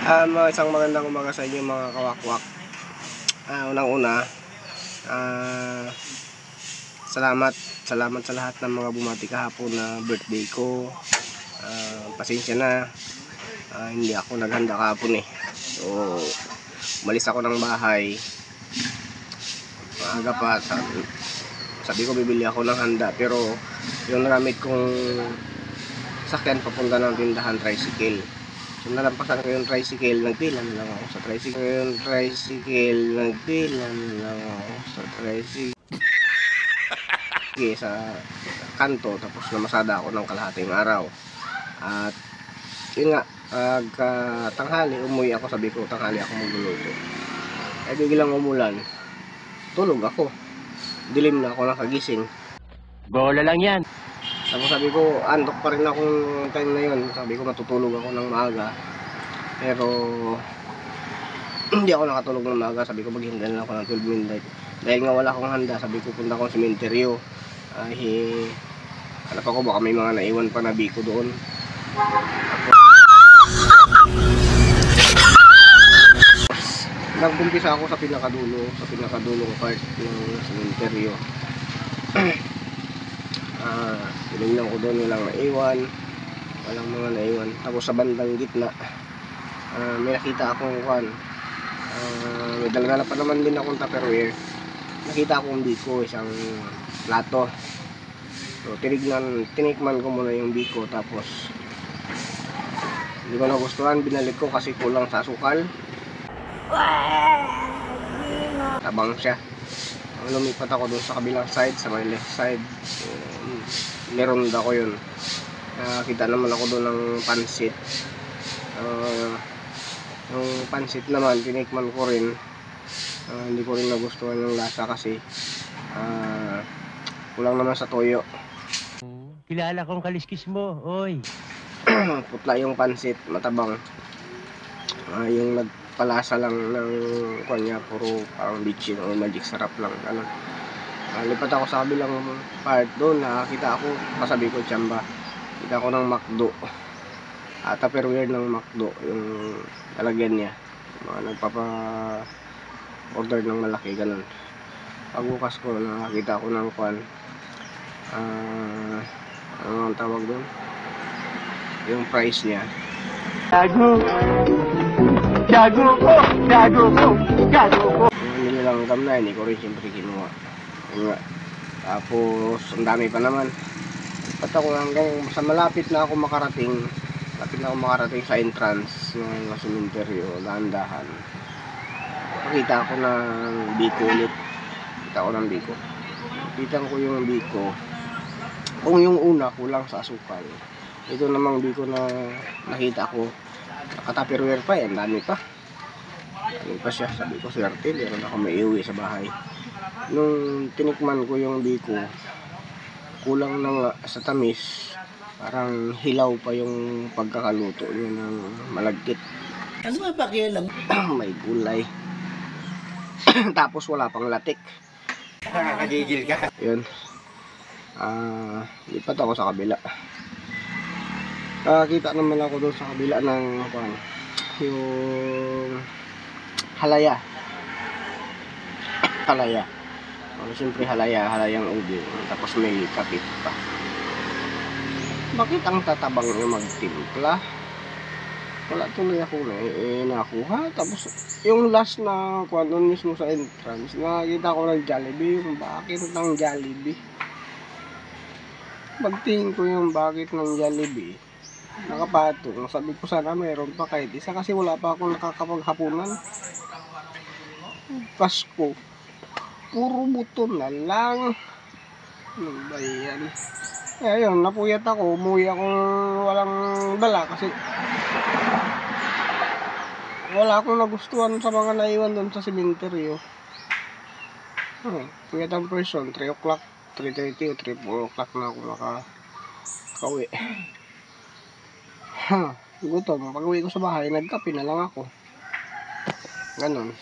Isang magandang umaga sa inyo mga kawakwak. Unang-una, salamat sa lahat ng mga bumati kahapon na birthday ko. Pasensya na, hindi ako naghanda kahapon eh. So, umalis ako ng bahay maaga pa. Sabi ko bibili ako ng handa, pero yung nagamit kong sakyan papunta ng tindahan, tricycle. So nalampasan ko yung tricycle, nagpila na lang ako sa tricycle. Sa kanto, tapos namasada ako ng kalahating araw. At yun nga, tanghali umuwi ako, sabi ko tanghali ako magluluto. Ay biglang umulan, tulog ako, dilim na ako nakagising. Bola lang yan. Tapos sabi ko, antok pa rin akong time na yun. Sabi ko matutulog ako ng maaga, pero hindi ako nakatulog ng maaga. Sabi ko maghintay na ako ng 12 midnight. Dahil nga wala akong handa, sabi ko punta akong sementeryo. Hanap ako, baka may mga naiwan pa na biko doon. Nagkumpisa ako sa pinakadulong part ng sementeryo. Tinignan ko doon, walang mga naiwan. Tapos sa bandang gitna, may nakita akong may dala pa naman din akong Tupperware. Nakita akong biko, isang plato. So tinikman ko muna yung biko, tapos hindi ko nagustuhan, binalik ko kasi kulang sa asukal. Tabang siya. Lumipat ako doon sa kabilang side, sa my left side. Meron ko yun. Nakita naman ako doon ng pansit. Yung pansit naman, tinikman ko rin. Hindi ko rin nagustuhan yung lasa kasi kulang naman sa toyo. Kilala kong kaliskis mo, oy. Putla yung pansit, matabang. Yung nagpalasa lang ng kanya, puro parang bitchin o magic sarap lang. Lipat ako sa kabilang part doon, nakakita ako, kasabi ko tsamba, kita ko ng McDo. Tupperware ng McDo, yung lalagyan niya. Mga nagpapa-order ng malaki, ganun. Pagbukas ko, nakakita ko ng ano ang tawag doon? Yung price niya. Gago ko. Yung nilang gam na, hindi ko rin siyempre kinuha. Tapos ang dami pa naman. Pat ako hanggang sa malapit na ako makarating sa entrance ng sementeryo, dahan-dahan. Nakita ako ng biko ulit. Kita ko yung biko. Kung yung una kulang sa asukal, ito namang biko na nakita ko, naka-Tupperware pa, ang dami pa siya. Sabi ko swerte, meron ako maiuwi sa bahay. Nung tinikman ko yung biko, kulang na nga sa tamis, parang hilaw pa yung pagkakaluto niya ng malagkit. Ano ba pakialam? May gulay. Tapos wala pang latik. Nakakagigil ka. Yun. Lipat ako sa kabila. Kita naman ako doon sa kabila ng yung halaya. Siyempre halayang ubi. Tapos may kapit pa. Bakit ang tatabang niya magtimpla? Wala tuloy ako nakuha. Tapos yung last na doon mismo sa entrance, nakita ko ng Jollibee. Yung bakit ng Jollibee? Pagtingin ko yung bakit ng Jollibee, nakapatong. Sabi ko sana mayroon pa kahit isa kasi wala pa akong nakakapaghapunan. Pasko, puro buto na lang. Ano ba yan? Ayun, napuyat ako. Umuwi akong walang dala kasi wala akong nagustuhan sa mga naiwan doon sa sementeryo. Puyat ang person, 3 o'clock, 3:30 o 4 o'clock na ako makauwi. Gutom. Pag uwi ko sa bahay, nagkape na lang ako. Ganon.